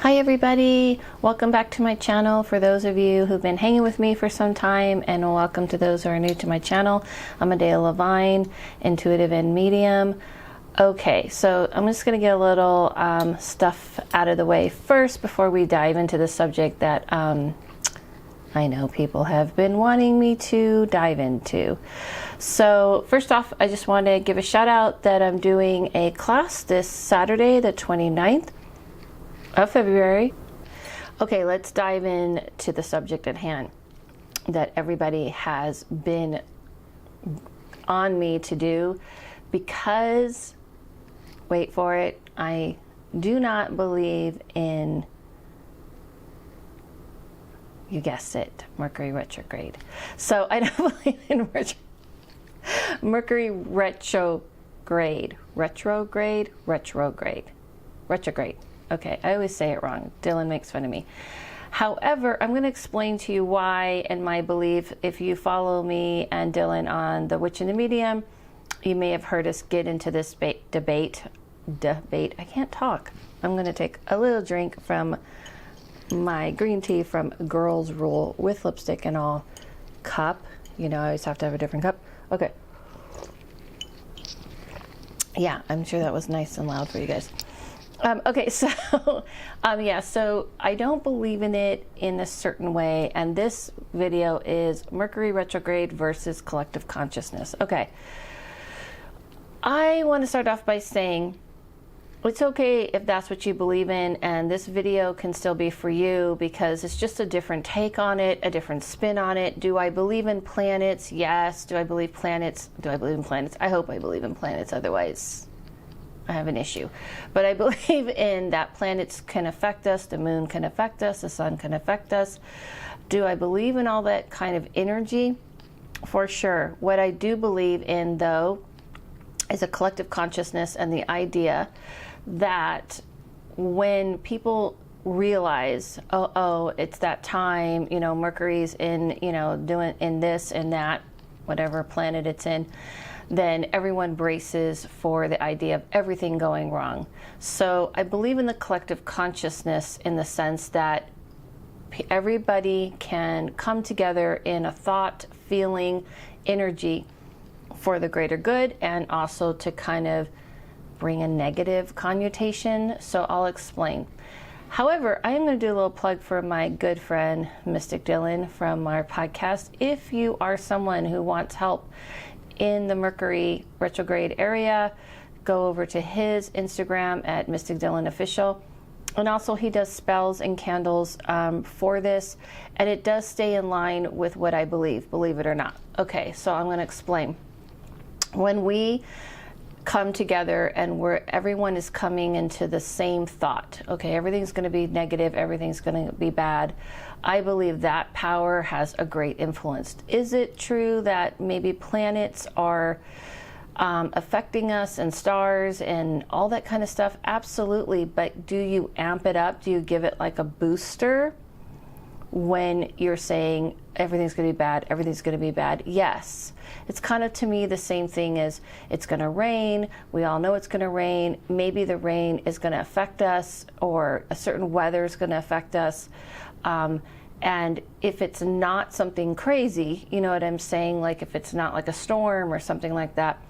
Hi everybody, welcome back to my channel. For those of you who've been hanging with me for some time, and welcome to those who are new to my channel. I'm Adele Levine, intuitive and medium. Okay, so I'm just going to get a little stuff out of the way first before we dive into the subject that I know people have been wanting me to dive into. So first off, I just want to give a shout out that I'm doing a class this Saturday, the 29th of February. Okay, let's dive into the subject at hand that everybody has been on me to do, because, wait for it, I do not believe in, you guessed it, Mercury Retrograde. So I don't believe in Mercury Retrograde. Okay, I always say it wrong. Dylan makes fun of me. However, I'm going to explain to you why and my belief. If you follow me and Dylan on The Witch and the Medium, you may have heard us get into this debate. I can't talk. I'm going to take a little drink from my green tea from Girls Rule with lipstick and all cup. You know, I always have to have a different cup. Okay. Yeah, I'm sure that was nice and loud for you guys. Okay, so yeah, so I don't believe in it in a certain way, and this video is Mercury Retrograde versus collective consciousness. Okay, I want to start off by saying it's okay if that's what you believe in, and this video can still be for you because it's just a different take on it, a different spin on it. Do I believe in planets? Yes. Do I believe planets? Do I believe in planets? I hope I believe in planets, otherwise I have an issue. But I believe in that planets can affect us, the moon can affect us, the sun can affect us. Do I believe in all that kind of energy? For sure. What I do believe in, though, is a collective consciousness and the idea that when people realize, oh, it's that time, you know, Mercury's in, you know, doing in this and that, whatever planet it's in, then everyone braces for the idea of everything going wrong. So I believe in the collective consciousness in the sense that everybody can come together in a thought, feeling, energy for the greater good, and also to kind of bring a negative connotation. So I'll explain. However, I am going to do a little plug for my good friend, Mystic Dylan, from our podcast. If you are someone who wants help in the Mercury Retrograde area, go over to his Instagram at Mystic Dylan Official. And also he does spells and candles for this, and it does stay in line with what I believe it or not. Okay, so I'm going to explain. When we come together and everyone is coming into the same thought, okay, everything's going to be negative, everything's going to be bad, I believe that power has a great influence. Is it true that maybe planets are affecting us, and stars and all that kind of stuff? Absolutely. But do you amp it up? Do you give it like a booster when you're saying everything's going to be bad, everything's going to be bad? Yes. It's kind of, to me, the same thing as it's going to rain. We all know it's going to rain. Maybe the rain is going to affect us, or a certain weather is going to affect us. And if it's not something crazy, you know what I'm saying? Like if it's not like a storm or something like that,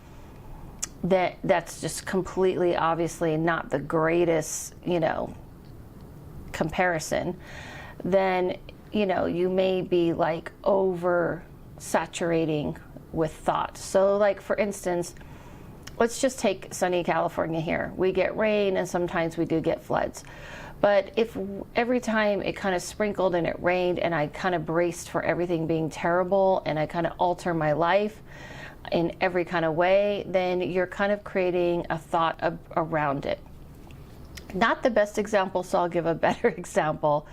that's just completely, obviously not the greatest, you know, comparison. Then, you know, you may be like over saturating with thought. So like, for instance, let's just take sunny California here. We get rain, and sometimes we do get floods. But if every time it kind of sprinkled and it rained and I kind of braced for everything being terrible and I kind of alter my life in every kind of way, then you're kind of creating a thought around it. Not the best example, so I'll give a better example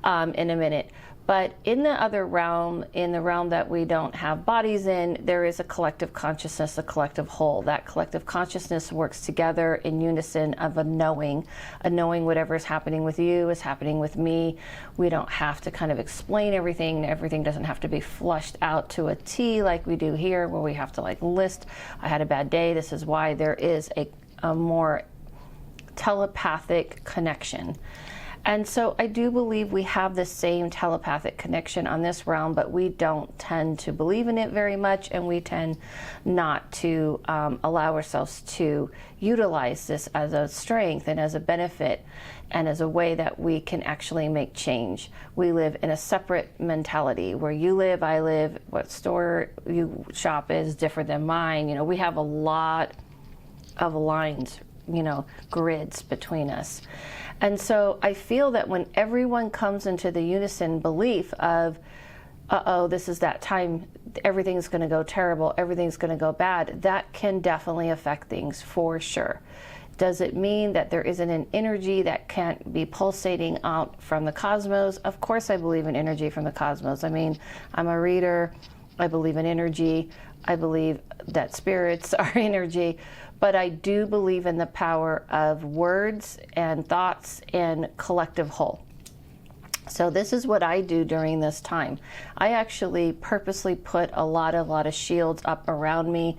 in a minute. But in the other realm, in the realm that we don't have bodies in, there is a collective consciousness, a collective whole. That collective consciousness works together in unison of a knowing whatever is happening with you is happening with me. We don't have to kind of explain everything. Everything doesn't have to be flushed out to a T like we do here, where we have to like list, I had a bad day, this is why. There is a more telepathic connection. And so I do believe we have the same telepathic connection on this realm, but we don't tend to believe in it very much, and we tend not to allow ourselves to utilize this as a strength and as a benefit and as a way that we can actually make change. We live in a separate mentality. Where you live, I live. What store you shop is different than mine. You know, we have a lot of lines, you know, grids between us. And so I feel that when everyone comes into the unison belief of, uh-oh, this is that time, everything's going to go terrible, everything's going to go bad, that can definitely affect things for sure. Does it mean that there isn't an energy that can't be pulsating out from the cosmos? Of course I believe in energy from the cosmos. I mean, I'm a reader. I believe in energy. I believe that spirits are energy. But I do believe in the power of words and thoughts and collective whole. So this is what I do during this time. I actually purposely put a lot of shields up around me.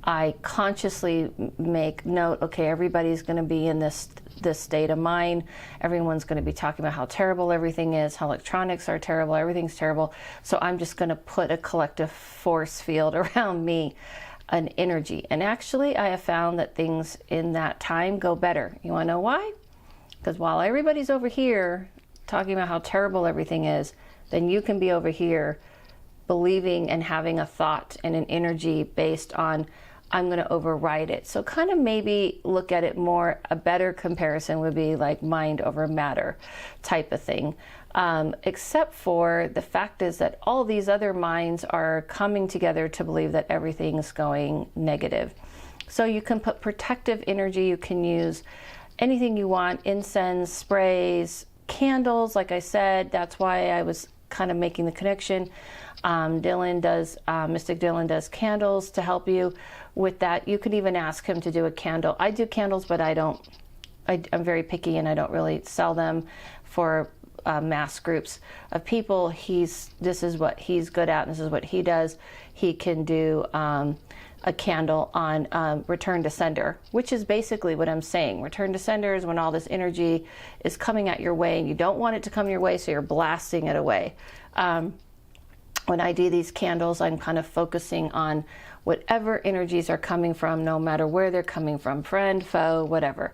I consciously make note, okay, everybody's going to be in this state of mind. Everyone's going to be talking about how terrible everything is, how electronics are terrible, everything's terrible. So I'm just going to put a collective force field around me, an energy. And actually, I have found that things in that time go better. You want to know why? Because while everybody's over here talking about how terrible everything is, then you can be over here believing and having a thought and an energy based on, I'm going to override it. So kind of maybe look at it more, a better comparison would be like mind over matter type of thing. Except for the fact is that all these other minds are coming together to believe that everything's going negative. So you can put protective energy, you can use anything you want, incense, sprays, candles, like I said. That's why I was kind of making the connection. Mystic Dylan does candles to help you with that. You could even ask him to do a candle. I do candles, but I'm very picky and I don't really sell them for mass groups of people. This is what he's good at, and this is what he does. He can do a candle on return to sender, which is basically what I'm saying. Return to sender is when all this energy is coming at your way and you don't want it to come your way, so you're blasting it away. When I do these candles, I'm kind of focusing on whatever energies are coming from, no matter where they're coming from, friend, foe, whatever.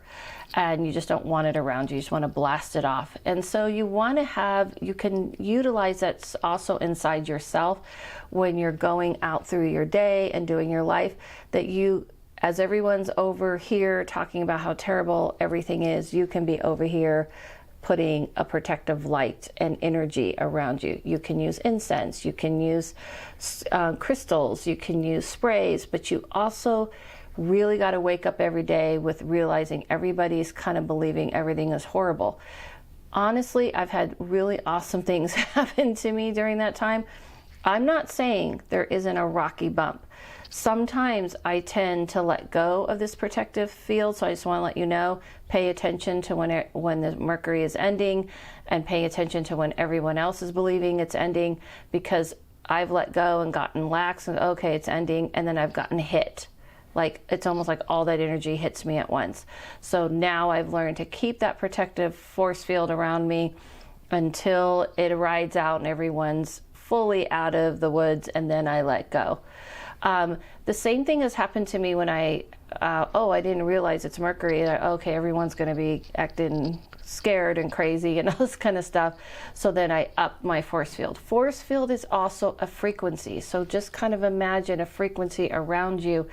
And you just don't want it around you. You just want to blast it off. And so you want to you can utilize that also inside yourself when you're going out through your day and doing your life, that you, as everyone's over here talking about how terrible everything is, you can be over here putting a protective light and energy around you. You can use incense, you can use crystals, you can use sprays, but you also really got to wake up every day with realizing everybody's kind of believing everything is horrible. Honestly, I've had really awesome things happen to me during that time. I'm not saying there isn't a rocky bump. Sometimes I tend to let go of this protective field, so I just want to let you know, pay attention to when the Mercury is ending, and pay attention to when everyone else is believing it's ending, because I've let go and gotten lax and okay, it's ending, and then I've gotten hit. Like, it's almost like all that energy hits me at once. So now I've learned to keep that protective force field around me until it rides out and everyone's fully out of the woods, and then I let go. The same thing has happened to me when I didn't realize it's Mercury. Okay, everyone's going to be acting scared and crazy and all this kind of stuff. So then I up my force field. Force field is also a frequency. So just kind of imagine a frequency around you.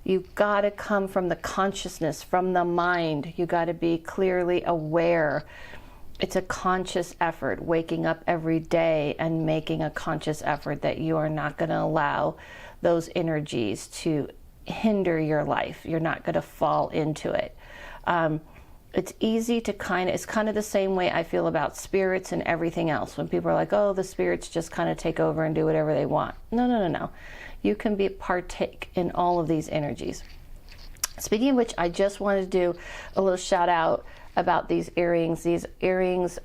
You've got to come from the consciousness, from the mind. You got to be clearly aware. It's a conscious effort, waking up every day and making a conscious effort that you are not going to allow those energies to hinder your life. You're not going to fall into it. It's easy to it's kind of the same way I feel about spirits and everything else. When people are like, oh, the spirits just kind of take over and do whatever they want. No. You can partake in all of these energies. Speaking of which, I just wanted to do a little shout out about these earrings. These earrings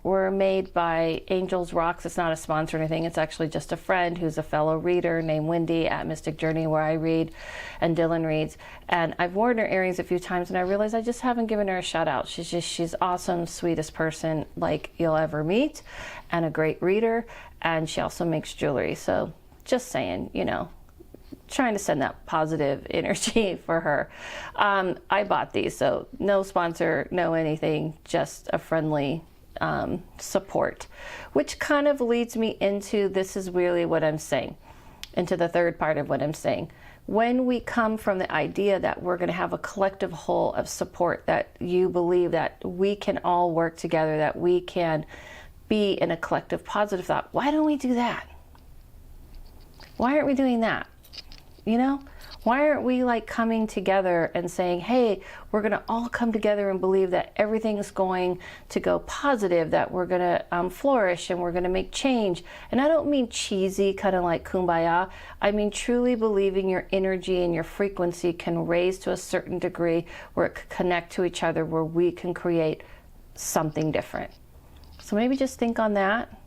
were made by Angel's Rocks. It's not a sponsor or anything. It's actually just a friend who's a fellow reader named Wendy at Mystic Journey, where I read and Dylan reads. And I've worn her earrings a few times, and I realized I just haven't given her a shout out. She's awesome, sweetest person like you'll ever meet, and a great reader. And she also makes jewelry. So just saying, you know, trying to send that positive energy for her. I bought these, so no sponsor, no anything, just a friendly support, which kind of leads me into, this is really what I'm saying, into the third part of what I'm saying. When we come from the idea that we're going to have a collective whole of support, that you believe that we can all work together, that we can be in a collective positive thought, why don't we do that? Why aren't we doing that? You know, why aren't we like coming together and saying, hey, we're going to all come together and believe that everything's going to go positive, that we're going to flourish and we're going to make change. And I don't mean cheesy, kind of like kumbaya. I mean truly believing your energy and your frequency can raise to a certain degree where it can connect to each other, where we can create something different. So maybe just think on that,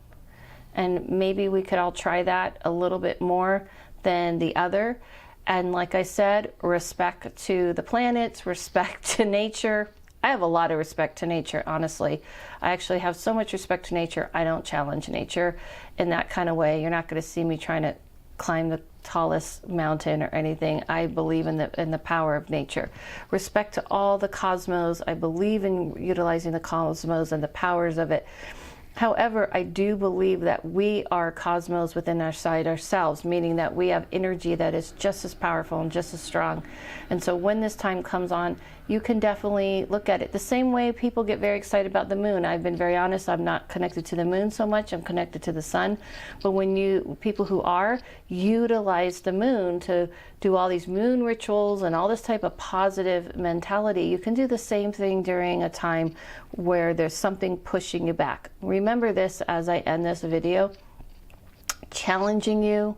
and maybe we could all try that a little bit more than the other. And like I said, respect to the planets, respect to nature. I have a lot of respect to nature, honestly. I actually have so much respect to nature, I don't challenge nature in that kind of way. You're not going to see me trying to climb the tallest mountain or anything. I believe in the power of nature. Respect to all the cosmos. I believe in utilizing the cosmos and the powers of it. However, I do believe that we are cosmos within ourselves, meaning that we have energy that is just as powerful and just as strong. And so when this time comes on, you can definitely look at it the same way people get very excited about the moon. I've been very honest, I'm not connected to the moon so much, I'm connected to the sun. But when people who are, utilize the moon to do all these moon rituals and all this type of positive mentality, you can do the same thing during a time where there's something pushing you back. Remember this as I end this video, challenging you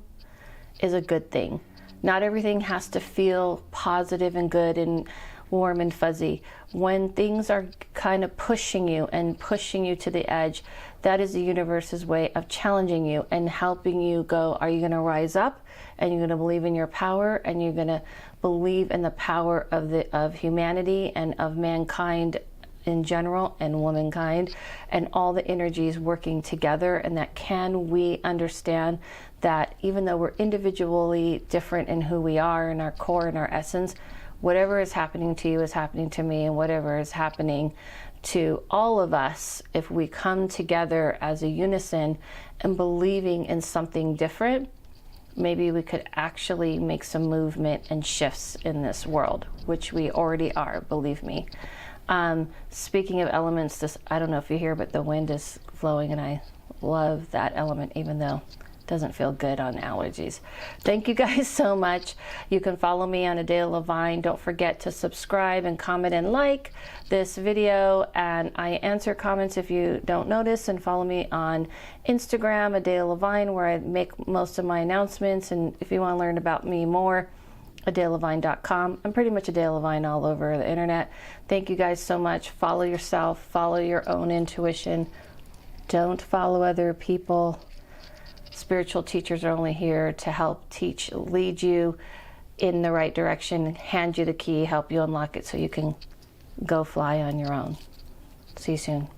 is a good thing. Not everything has to feel positive and good and warm and fuzzy. When things are kind of pushing you and pushing you to the edge, that is the universe's way of challenging you and helping you go, are you going to rise up and you're going to believe in your power and you're going to believe in the power of humanity and of mankind in general and womankind and all the energies working together, and that can we understand that even though we're individually different in who we are, in our core and our essence, whatever is happening to you is happening to me, and whatever is happening to all of us, if we come together as a unison and believing in something different, maybe we could actually make some movement and shifts in this world, which we already are, believe me. Speaking of elements, I don't know if you hear, but the wind is flowing, and I love that element, even though doesn't feel good on allergies. Thank you guys so much. You can follow me on Adele Levine. Don't forget to subscribe and comment and like this video, and I answer comments if you don't notice. And follow me on Instagram, Adele Levine, where I make most of my announcements. And if you want to learn about me more, AdeleLevine.com. I'm pretty much Adele Levine all over the internet. Thank you guys so much. Follow yourself, follow your own intuition. Don't follow other people. Spiritual teachers are only here to help teach, lead you in the right direction, hand you the key, help you unlock it so you can go fly on your own. See you soon.